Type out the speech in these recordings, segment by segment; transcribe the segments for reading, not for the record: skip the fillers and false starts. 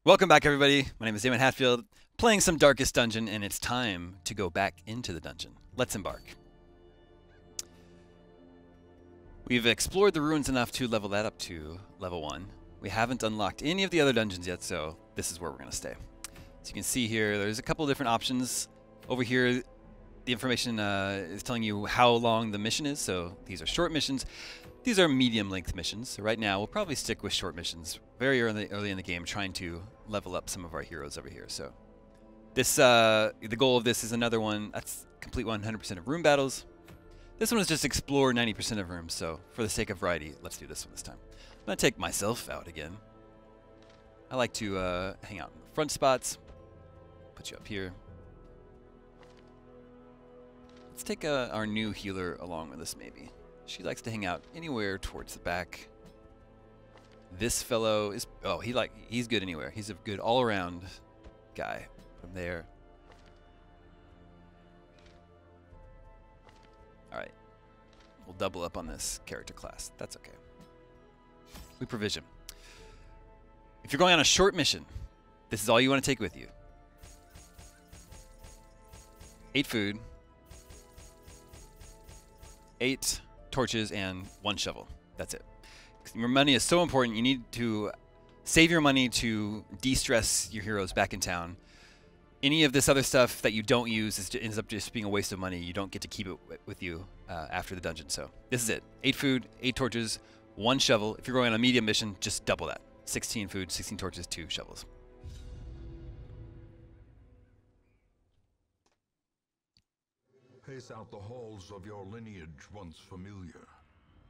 Welcome back, everybody. My name is Daemon Hatfield, playing some Darkest Dungeon, and it's time to go back into the dungeon. Let's embark. We've explored the ruins enough to level that up to level 1. We haven't unlocked any of the other dungeons yet, so this is where we're going to stay. So you can see here, there's a couple of different options. Over here, the information is telling you how long the mission is, so these are short missions. These are medium-length missions, so right now we'll probably stick with short missions very early in the game, trying to level up some of our heroes over here. So this, the goal of this is another one that's complete 100% of room battles. This one is just explore 90% of rooms, so for the sake of variety, let's do this one this time. I'm going to take myself out again. I like to hang out in the front spots. Put you up here. Let's take our new healer along with us, maybe. She likes to hang out anywhere towards the back. This fellow is, he's good anywhere. He's a good all-around guy from there. All right, we'll double up on this character class. That's okay. We provision. If you're going on a short mission, this is all you want to take with you. 8 food, 8 torches, and 1 shovel. That's it. Your money is so important. You need to save your money to de-stress your heroes back in town. Any of this other stuff that you don't use ends up just being a waste of money. You don't get to keep it with you after the dungeon. So this is it. 8 food, 8 torches, 1 shovel. If you're going on a medium mission, just double that. 16 food, 16 torches, 2 shovels. Pace out the halls of your lineage once familiar,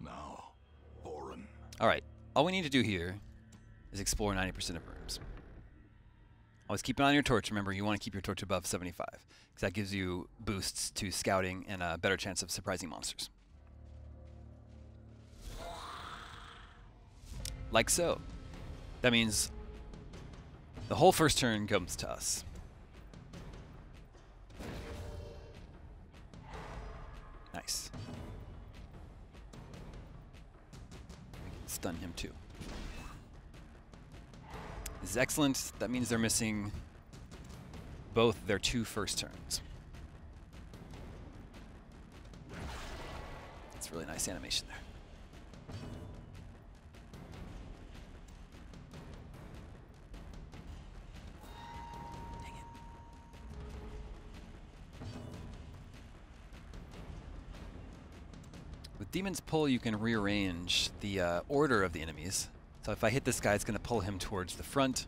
now foreign. All right, all we need to do here is explore 90% of rooms. Always keep an eye on your torch. Remember, you want to keep your torch above 75, because that gives you boosts to scouting and a better chance of surprising monsters. Like so. That means the whole first turn comes to us. Nice. We can stun him too. This is excellent. That means they're missing both their 2 first turns. It's a really nice animation there. With Demon's Pull, you can rearrange the order of the enemies. So if I hit this guy, it's going to pull him towards the front.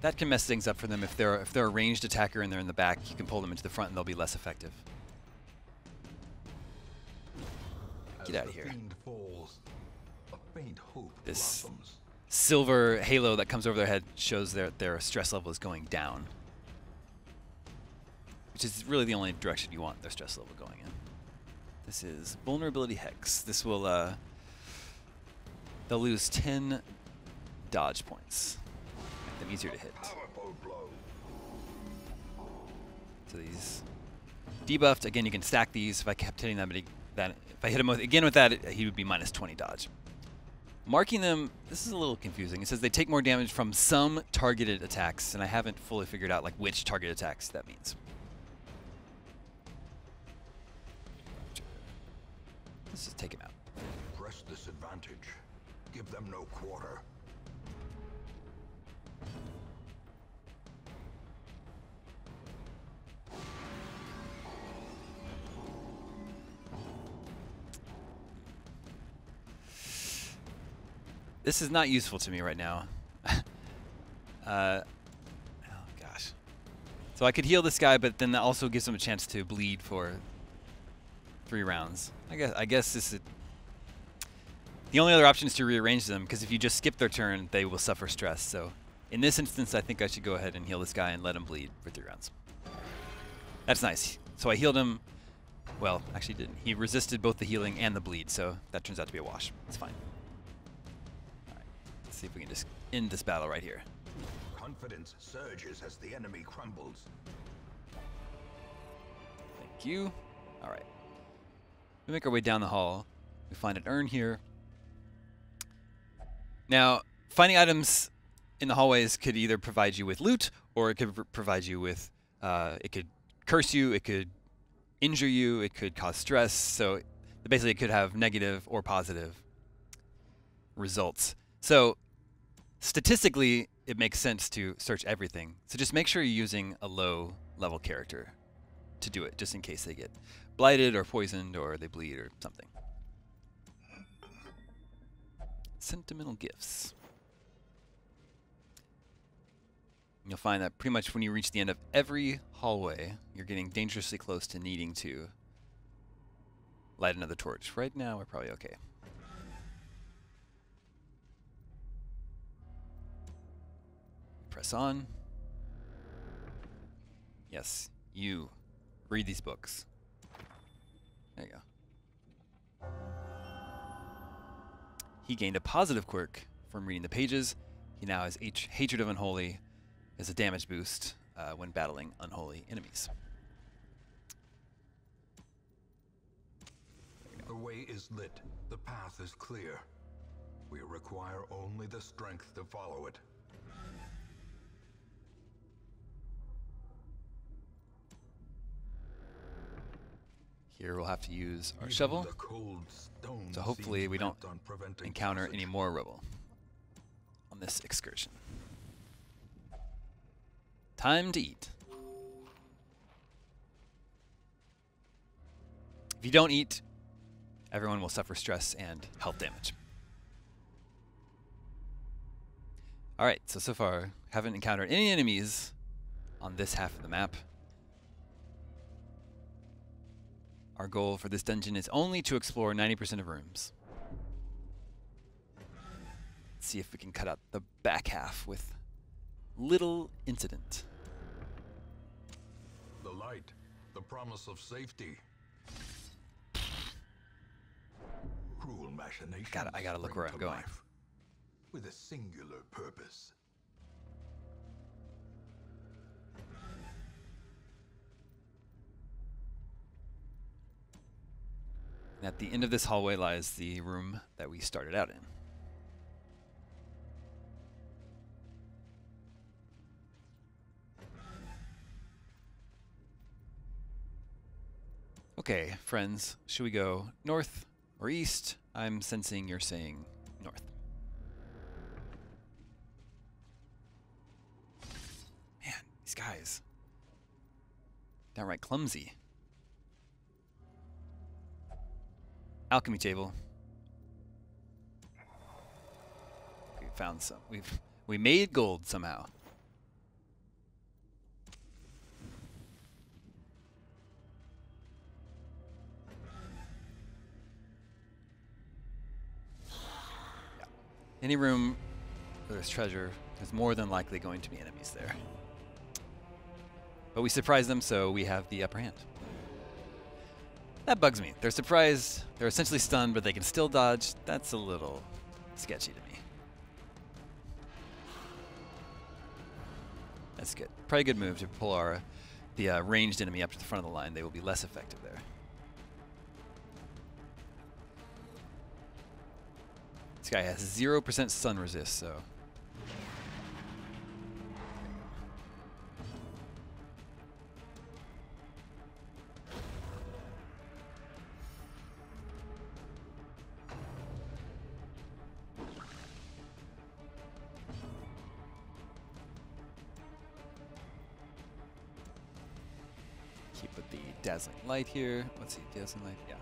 That can mess things up for them. If they're a ranged attacker and they're in the back, you can pull them into the front and they'll be less effective. Get out of here. This silver halo that comes over their head shows their stress level is going down, which is really the only direction you want their stress level going in. This is Vulnerability Hex. This will, they'll lose 10 dodge points. Make them easier to hit. So these debuffed, again, you can stack these. If I kept hitting them, if I hit him again with that, he would be minus 20 dodge. Marking them, this is a little confusing. It says they take more damage from some targeted attacks, and I haven't fully figured out like which targeted attacks that means. Let's just take him out. Press this advantage. Give them no quarter. This is not useful to me right now. Oh gosh. So I could heal this guy, but then that also gives him a chance to bleed for 3 rounds. I guess this is the only other option is to rearrange them, because if you just skip their turn, they will suffer stress. So in this instance, I think I should go ahead and heal this guy and let him bleed for 3 rounds. That's nice. So I healed him. Well, actually didn't. He resisted both the healing and the bleed, so that turns out to be a wash. It's fine. All right. Let's see if we can just end this battle right here. Confidence surges as the enemy crumbles. Thank you. All right. We make our way down the hall. We find an urn here. Now, finding items in the hallways could either provide you with loot, or it could provide you with, it could curse you, it could injure you, it could cause stress. So basically it could have negative or positive results. So statistically, it makes sense to search everything. So just make sure you're using a low level character to do it, just in case they get blighted or poisoned or they bleed or something. Sentimental gifts. You'll find that pretty much when you reach the end of every hallway, you're getting dangerously close to needing to light another torch. Right now, we're probably okay. Press on. Yes, you. Read these books. There you go. He gained a positive quirk from reading the pages. He now has Hatred of Unholy as a damage boost when battling unholy enemies. The way is lit. The path is clear. We require only the strength to follow it. Here we'll have to use our shovel. So hopefully we don't encounter any more rubble on this excursion. Time to eat. If you don't eat, everyone will suffer stress and health damage. Alright, so far, haven't encountered any enemies on this half of the map. Our goal for this dungeon is only to explore 90% of rooms. Let's see if we can cut out the back half with little incident. The light, the promise of safety. Cruel machinations. I gotta look where I'm going. With a singular purpose. And at the end of this hallway lies the room that we started out in. Okay, friends, should we go north or east? I'm sensing you're saying north. Man, these guys. Downright clumsy. Alchemy table. We found some. We made gold somehow. Yeah. Any room where there's treasure, there's more than likely going to be enemies there. But we surprised them, so we have the upper hand. That bugs me. They're surprised, they're essentially stunned, but they can still dodge. That's a little sketchy to me. That's good. Probably a good move to pull the ranged enemy up to the front of the line. They will be less effective there. This guy has 0% stun resist, so... Keep with the dazzling light here. Let's see, dazzling light, yeah.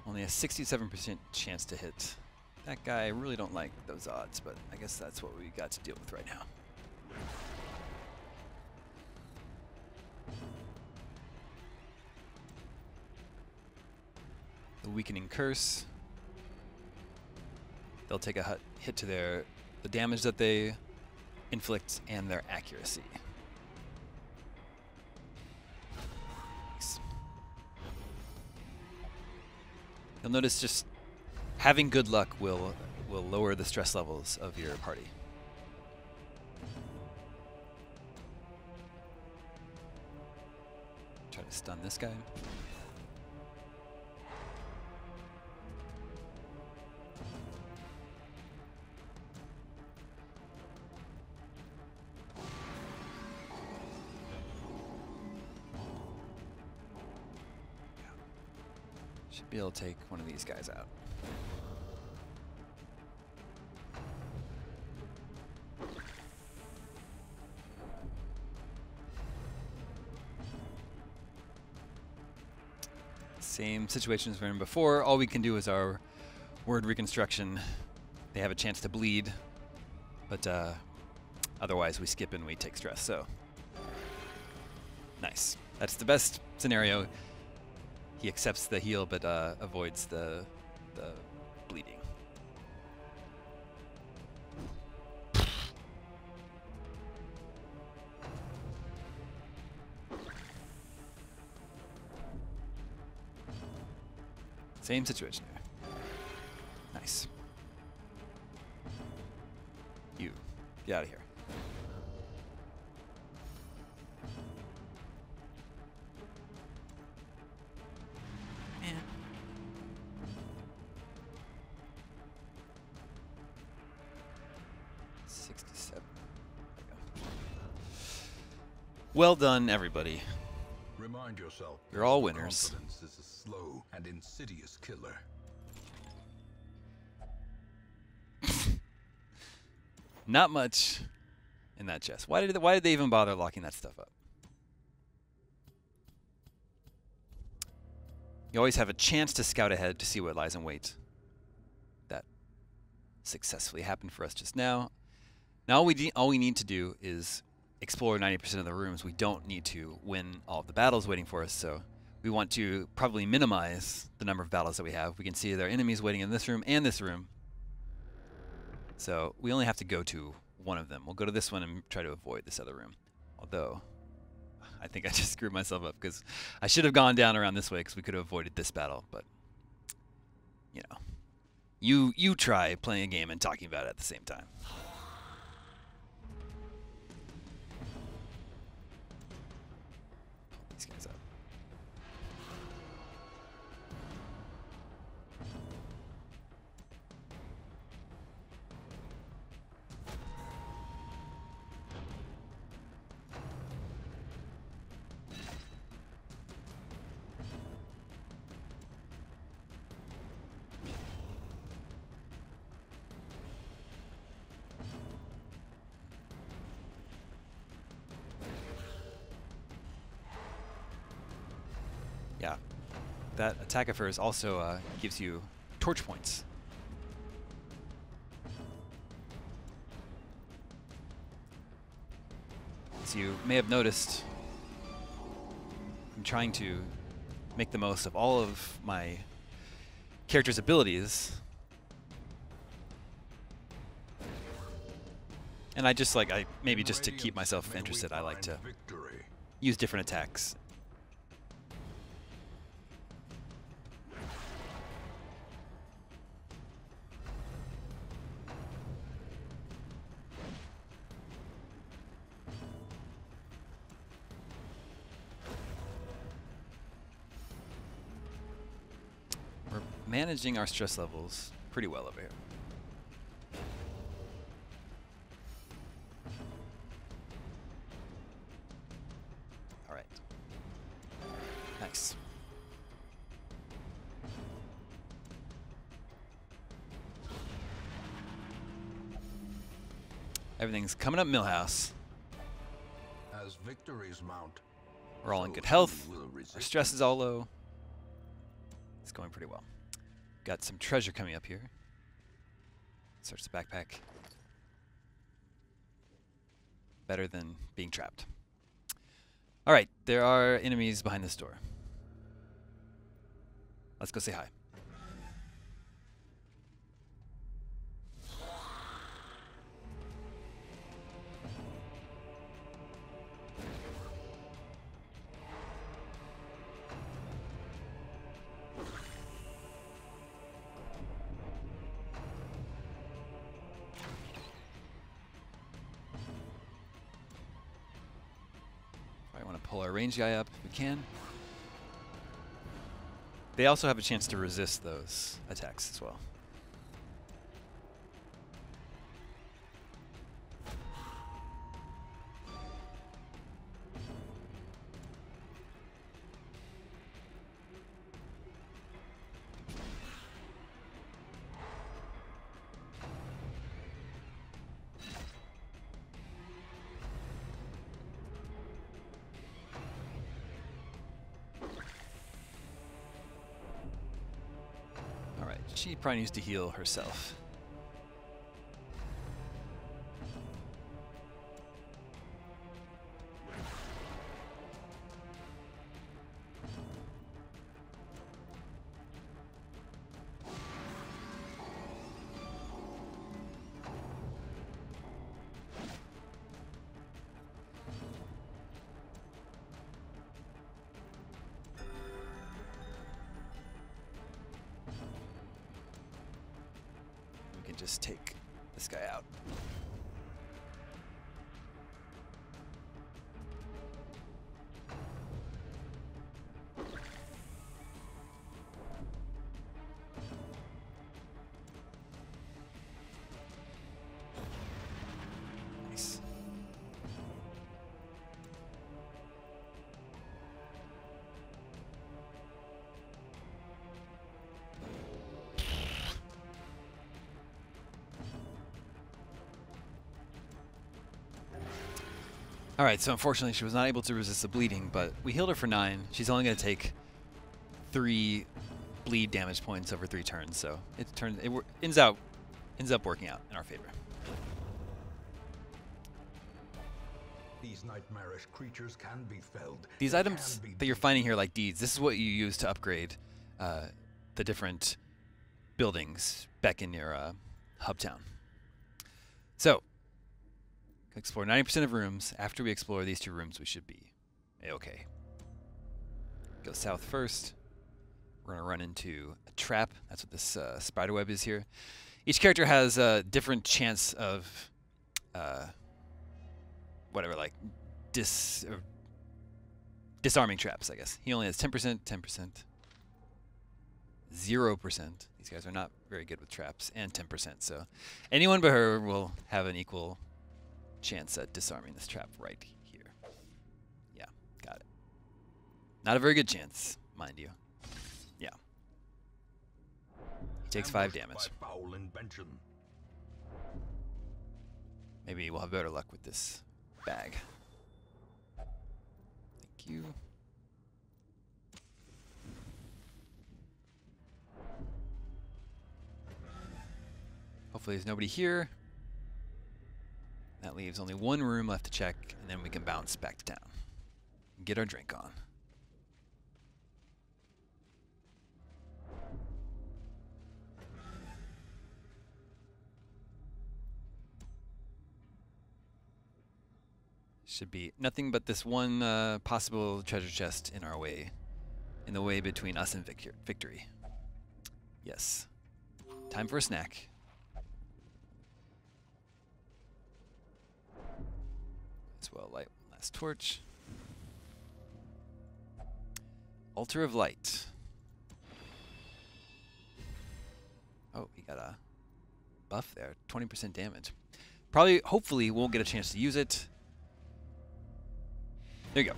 Only a 67% chance to hit. That guy, I really don't like those odds, but I guess that's what we got to deal with right now. The weakening curse. They'll take a hit to the damage that they inflict and their accuracy. Nice. You'll notice just having good luck will lower the stress levels of your party. stun this guy. Should be able to take one of these guys out. Same situation as we were in before. All we can do is our word reconstruction. They have a chance to bleed, but otherwise we skip and we take stress. So nice. That's the best scenario. He accepts the heal, but avoids the bleeding. Same situation here. Nice. You, get out of here. Man. $67. Well done, everybody. Remind yourself, you're all winners. Confidence is a slow and insidious killer. Not much in that chest. Why did they even bother locking that stuff up? You always have a chance to scout ahead to see what lies in wait. That successfully happened for us just now. Now all we need to do is explore 90% of the rooms. We don't need to win all of the battles waiting for us, so we want to probably minimize the number of battles that we have. We can see there are enemies waiting in this room and this room. So we only have to go to one of them. We'll go to this one and try to avoid this other room. Although, I think I just screwed myself up because I should have gone down around this way because we could have avoided this battle. But, you know, you try playing a game and talking about it at the same time. Pull these guys up. Yeah, that attack of hers also gives you torch points. As you may have noticed, I'm trying to make the most of all of my character's abilities. And I just maybe just to keep myself interested, I like to use different attacks. We're managing our stress levels pretty well over here. All right. Nice. Everything's coming up Milhouse. As victories mount, We're all in good health. Our stress is all low. It's going pretty well. Got some treasure coming up here. Search the backpack. Better than being trapped. All right, there are enemies behind this door. Let's go say hi. Probably want to pull our range guy up if we can. they also have a chance to resist those attacks as well. She probably needs to heal herself. Just take this guy out. Nice. Alright, so unfortunately she was not able to resist the bleeding, but we healed her for 9. She's only going to take 3 bleed damage points over 3 turns, so it ends up working out in our favor. These nightmarish creatures can be felled. These items that you're finding here, like deeds, this is what you use to upgrade the different buildings back in your hub town. So, explore 90% of rooms. After we explore these 2 rooms, we should be a-okay. Go south first. We're going to run into a trap. That's what this spider web is here. Each character has a different chance of whatever, like disarming traps, I guess. He only has 10%, 10%, 0%. These guys are not very good with traps, and 10%. So anyone but her will have an equal chance at disarming this trap right here. Yeah, got it. Not a very good chance, mind you. Yeah. He takes 5 damage. Maybe we'll have better luck with this bag. Thank you. Hopefully there's nobody here. That leaves only 1 room left to check, and then we can bounce back to town and get our drink on. Should be nothing but this one possible treasure chest in our way, in the way between us and victory. Yes. Time for a snack. As well, light one last torch. Altar of Light. Oh, he got a buff there. 20% damage. Probably, hopefully, won't get a chance to use it. There you go.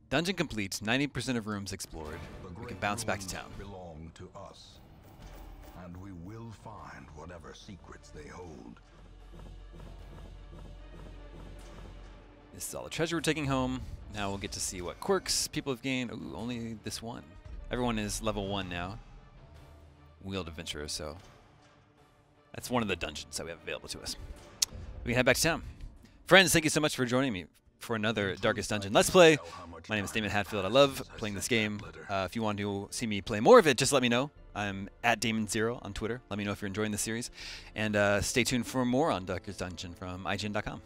Dungeon complete. 90% of rooms explored. We can bounce back to town. Belong to us, and we will find whatever secrets they hold. This is all the treasure we're taking home. Now we'll get to see what quirks people have gained. Ooh, only this one. Everyone is level 1 now. Wheeled Adventurer, so that's one of the dungeons that we have available to us. We can head back to town. Friends, thank you so much for joining me for another Darkest Dungeon Let's Play. My name is Daemon Hatfield. I love playing this game. If you want to see me play more of it, just let me know. I'm at Daemon0 on Twitter. Let me know if you're enjoying the series. And stay tuned for more on Darkest Dungeon from ign.com.